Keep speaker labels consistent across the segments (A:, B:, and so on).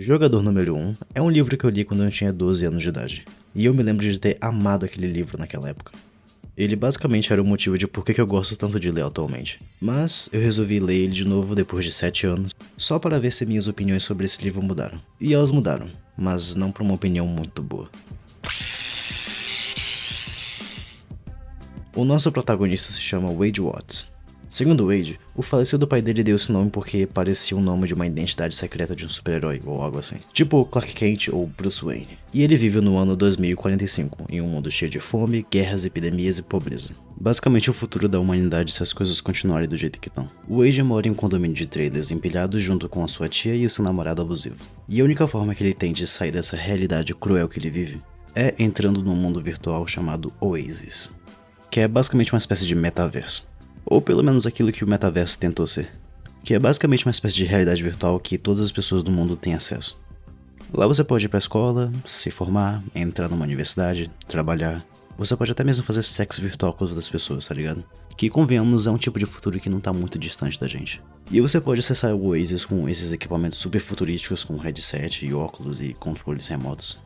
A: Jogador número 1 é um livro que eu li quando eu tinha 12 anos de idade, e eu me lembro de ter amado aquele livro naquela época. Ele basicamente era o motivo de por que eu gosto tanto de ler atualmente, mas eu resolvi ler ele de novo depois de 7 anos, só para ver se minhas opiniões sobre esse livro mudaram. E elas mudaram, mas não para uma opinião muito boa. O nosso protagonista se chama Wade Watts. Segundo Wade, o falecido pai dele deu esse nome porque parecia o nome de uma identidade secreta de um super-herói ou algo assim, tipo Clark Kent ou Bruce Wayne. E ele vive no ano 2045, em um mundo cheio de fome, guerras, epidemias e pobreza. Basicamente o futuro da humanidade se as coisas continuarem do jeito que estão. O Wade mora em um condomínio de trailers empilhados junto com a sua tia e o seu namorado abusivo. E a única forma que ele tem de sair dessa realidade cruel que ele vive é entrando num mundo virtual chamado Oasis, que é basicamente uma espécie de metaverso. Ou pelo menos aquilo que o metaverso tentou ser, que é basicamente uma espécie de realidade virtual que todas as pessoas do mundo têm acesso. Lá você pode ir pra escola, se formar, entrar numa universidade, trabalhar. Você pode até mesmo fazer sexo virtual com as outras pessoas, tá ligado? Que, convenhamos, é um tipo de futuro que não tá muito distante da gente. E você pode acessar o Oasis com esses equipamentos super futurísticos como headset e óculos e controles remotos.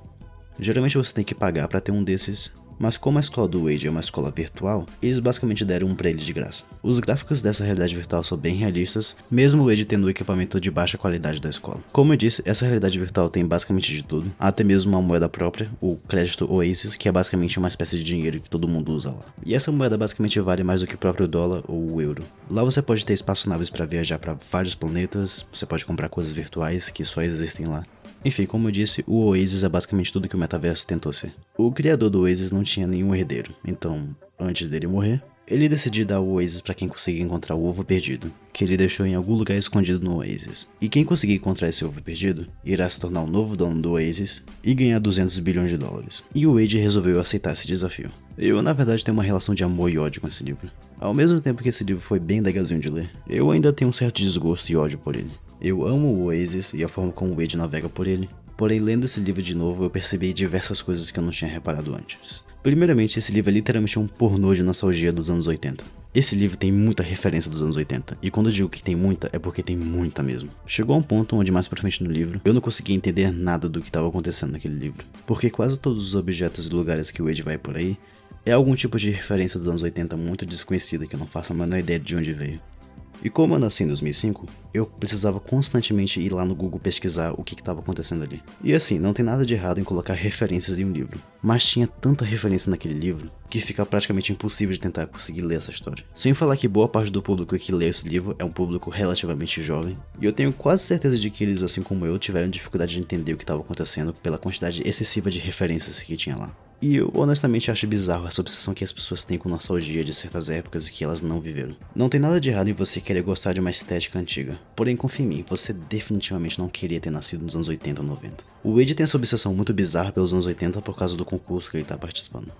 A: Geralmente você tem que pagar pra ter um desses, mas como a escola do Wade é uma escola virtual, eles basicamente deram um pra ele de graça. Os gráficos dessa realidade virtual são bem realistas, mesmo o Wade tendo o equipamento de baixa qualidade da escola. Como eu disse, essa realidade virtual tem basicamente de tudo, até mesmo uma moeda própria, o crédito Oasis, que é basicamente uma espécie de dinheiro que todo mundo usa lá. E essa moeda basicamente vale mais do que o próprio dólar ou o euro. Lá você pode ter espaçonaves para viajar para vários planetas, você pode comprar coisas virtuais que só existem lá. Enfim, como eu disse, o Oasis é basicamente tudo que o metaverso tentou ser. O criador do Oasis não tinha nenhum herdeiro, então, antes dele morrer, ele decidiu dar o Oasis para quem conseguir encontrar o ovo perdido, que ele deixou em algum lugar escondido no Oasis. E quem conseguir encontrar esse ovo perdido, irá se tornar o novo dono do Oasis e ganhar 200 bilhões de dólares. E o Wade resolveu aceitar esse desafio. Eu, na verdade, tenho uma relação de amor e ódio com esse livro. Ao mesmo tempo que esse livro foi bem legalzinho de ler, eu ainda tenho um certo desgosto e ódio por ele. Eu amo o Oasis e a forma como o Wade navega por ele, porém lendo esse livro de novo eu percebi diversas coisas que eu não tinha reparado antes. Primeiramente, esse livro é literalmente um pornô de nostalgia dos anos 80. Esse livro tem muita referência dos anos 80, e quando eu digo que tem muita, é porque tem muita mesmo. Chegou a um ponto onde mais pra frente no livro, eu não conseguia entender nada do que estava acontecendo naquele livro, porque quase todos os objetos e lugares que o Wade vai por aí é algum tipo de referência dos anos 80 muito desconhecida que eu não faço a menor ideia de onde veio. E como eu nasci em 2005, eu precisava constantemente ir lá no Google pesquisar o que estava acontecendo ali. E assim, não tem nada de errado em colocar referências em um livro, mas tinha tanta referência naquele livro que fica praticamente impossível de tentar conseguir ler essa história. Sem falar que boa parte do público que lê esse livro é um público relativamente jovem, e eu tenho quase certeza de que eles, assim como eu, tiveram dificuldade de entender o que estava acontecendo pela quantidade excessiva de referências que tinha lá. E eu honestamente acho bizarro essa obsessão que as pessoas têm com nostalgia de certas épocas que elas não viveram. Não tem nada de errado em você querer gostar de uma estética antiga, porém confia em mim, você definitivamente não queria ter nascido nos anos 80 ou 90. O Wade tem essa obsessão muito bizarra pelos anos 80 por causa do concurso que ele tá participando.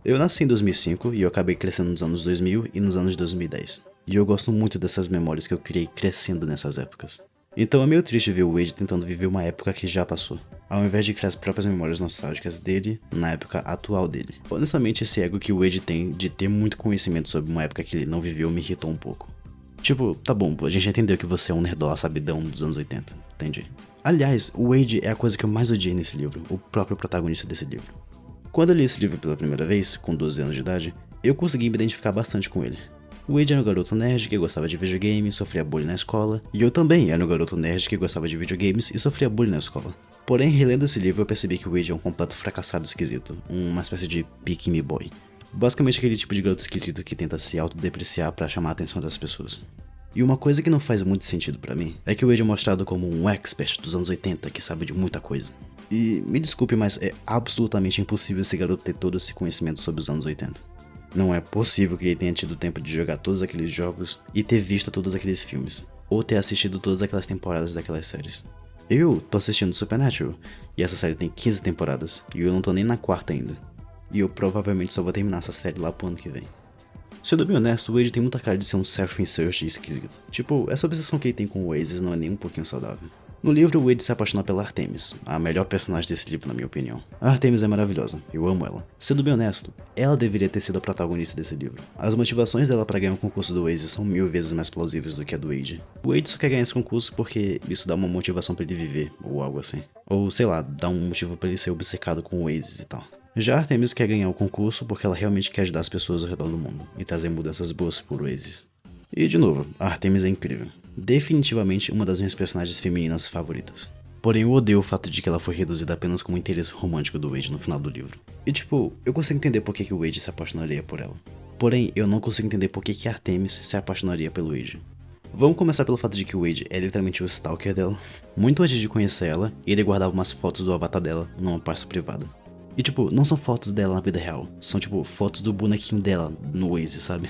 A: Eu nasci em 2005 e eu acabei crescendo nos anos 2000 e nos anos 2010. E eu gosto muito dessas memórias que eu criei crescendo nessas épocas. Então é meio triste ver o Wade tentando viver uma época que já passou, ao invés de criar as próprias memórias nostálgicas dele na época atual dele. Honestamente, esse ego que o Wade tem de ter muito conhecimento sobre uma época que ele não viveu me irritou um pouco. Tipo, tá bom, a gente entendeu que você é um nerdola sabidão dos anos 80, entendi. Aliás, o Wade é a coisa que eu mais odiei nesse livro, o próprio protagonista desse livro. Quando eu li esse livro pela primeira vez, com 12 anos de idade, eu consegui me identificar bastante com ele. O Wade era um garoto nerd que gostava de videogame e sofria bullying na escola, e eu também era um garoto nerd que gostava de videogames e sofria bullying na escola. Porém, relendo esse livro eu percebi que o Wade é um completo fracassado esquisito, uma espécie de pick me boy. Basicamente aquele tipo de garoto esquisito que tenta se autodepreciar pra chamar a atenção das pessoas. E uma coisa que não faz muito sentido pra mim é que o Wade é mostrado como um expert dos anos 80 que sabe de muita coisa. E me desculpe, mas é absolutamente impossível esse garoto ter todo esse conhecimento sobre os anos 80. Não é possível que ele tenha tido tempo de jogar todos aqueles jogos e ter visto todos aqueles filmes, ou ter assistido todas aquelas temporadas daquelas séries. Eu tô assistindo Supernatural, e essa série tem 15 temporadas, e eu não tô nem na quarta ainda. E eu provavelmente só vou terminar essa série lá pro ano que vem. Sendo bem honesto, o Wade tem muita cara de ser um self-insert esquisito. Tipo, essa obsessão que ele tem com o Oasis não é nem um pouquinho saudável. No livro, Wade se apaixona pela Artemis, a melhor personagem desse livro na minha opinião. A Artemis é maravilhosa, eu amo ela. Sendo bem honesto, ela deveria ter sido a protagonista desse livro. As motivações dela para ganhar o concurso do Oasis são 1000 vezes mais plausíveis do que a do Wade. O Wade só quer ganhar esse concurso porque isso dá uma motivação para ele viver, ou algo assim. Ou sei lá, dá um motivo para ele ser obcecado com o Oasis e tal. Já a Artemis quer ganhar o concurso porque ela realmente quer ajudar as pessoas ao redor do mundo e trazer mudanças boas pro Oasis. E de novo, a Artemis é incrível. Definitivamente uma das minhas personagens femininas favoritas. Porém, eu odeio o fato de que ela foi reduzida apenas como interesse romântico do Wade no final do livro. E tipo, eu consigo entender por que o Wade se apaixonaria por ela. Porém, eu não consigo entender por que a Artemis se apaixonaria pelo Wade. Vamos começar pelo fato de que o Wade é literalmente o stalker dela. Muito antes de conhecer ela, ele guardava umas fotos do avatar dela numa pasta privada. E tipo, não são fotos dela na vida real, são tipo fotos do bonequinho dela no Oasis, sabe?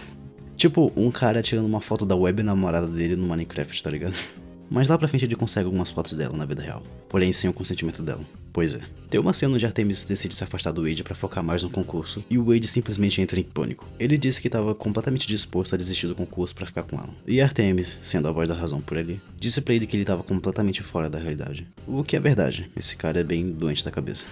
A: Tipo, um cara tirando uma foto da web namorada dele no Minecraft, tá ligado? Mas lá pra frente ele consegue algumas fotos dela na vida real, porém sem o consentimento dela. Pois é. Tem uma cena onde Artemis decide se afastar do Wade pra focar mais no concurso, e o Wade simplesmente entra em pânico. Ele disse que estava completamente disposto a desistir do concurso pra ficar com ela. E Artemis, sendo a voz da razão por ele, disse pra ele que ele estava completamente fora da realidade. O que é verdade, esse cara é bem doente da cabeça.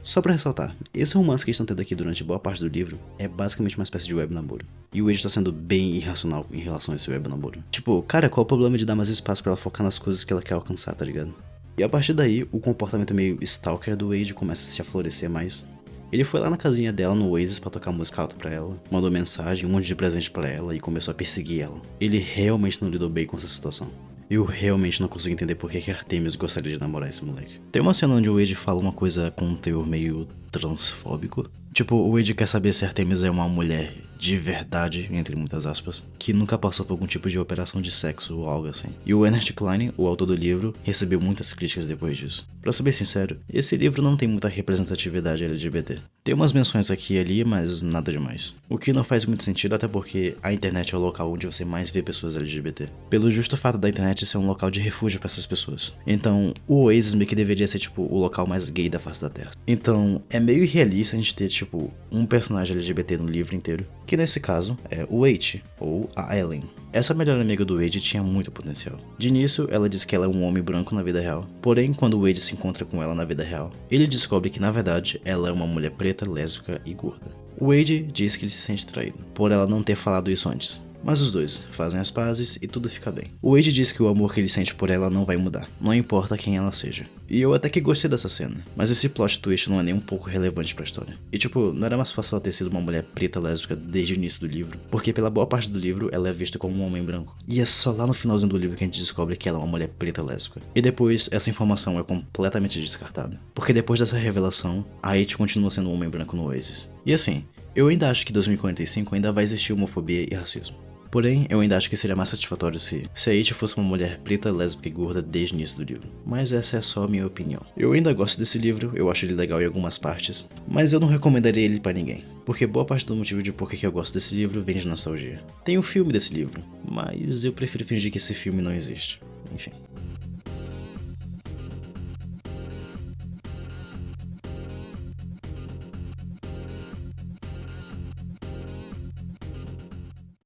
A: Só pra ressaltar, esse romance que eles estão tendo aqui durante boa parte do livro é basicamente uma espécie de web namoro. E o Wade tá sendo bem irracional em relação a esse web namoro. Tipo, cara, qual o problema de dar mais espaço pra ela focar nas coisas que ela quer alcançar, tá ligado? E a partir daí, o comportamento meio stalker do Wade começa a se aflorescer mais. Ele foi lá na casinha dela no Oasis pra tocar música alta pra ela, mandou mensagem, um monte de presente pra ela e começou a perseguir ela. Ele realmente não lidou bem com essa situação. Eu realmente não consigo entender por que Artemis gostaria de namorar esse moleque. Tem uma cena onde o Wade fala uma coisa com um teor meio transfóbico. Tipo, o Wade quer saber se Artemis é uma mulher de verdade, entre muitas aspas, que nunca passou por algum tipo de operação de sexo ou algo assim. E o Ernest Cline, o autor do livro, recebeu muitas críticas depois disso. Pra ser bem sincero, esse livro não tem muita representatividade LGBT. Tem umas menções aqui e ali, mas nada demais. O que não faz muito sentido, até porque a internet é o local onde você mais vê pessoas LGBT. Pelo justo fato da internet ser um local de refúgio pra essas pessoas. Então, o Oasis meio que deveria ser, tipo, o local mais gay da face da Terra. Então, é meio irrealista a gente ter, tipo, um personagem LGBT no livro inteiro, que nesse caso é o Wade, ou a Ellen. Essa melhor amiga do Wade tinha muito potencial. De início, ela diz que ela é um homem branco na vida real, porém, quando o Wade se encontra com ela na vida real, ele descobre que na verdade ela é uma mulher preta, lésbica e gorda. O Wade diz que ele se sente traído, por ela não ter falado isso antes. Mas os dois fazem as pazes e tudo fica bem. O Wade diz que o amor que ele sente por ela não vai mudar, não importa quem ela seja. E eu até que gostei dessa cena, mas esse plot twist não é nem um pouco relevante pra história. E tipo, não era mais fácil ela ter sido uma mulher preta lésbica desde o início do livro, porque pela boa parte do livro ela é vista como um homem branco. E é só lá no finalzinho do livro que a gente descobre que ela é uma mulher preta lésbica. E depois essa informação é completamente descartada, porque depois dessa revelação, a Aite continua sendo um homem branco no Oasis. E assim, eu ainda acho que em 2045 ainda vai existir homofobia e racismo. Porém, eu ainda acho que seria mais satisfatório se a Aite fosse uma mulher preta, lésbica e gorda desde o início do livro. Mas essa é só a minha opinião. Eu ainda gosto desse livro, eu acho ele legal em algumas partes, mas eu não recomendaria ele pra ninguém, porque boa parte do motivo de por que eu gosto desse livro vem de nostalgia. Tem um filme desse livro, mas eu prefiro fingir que esse filme não existe. Enfim.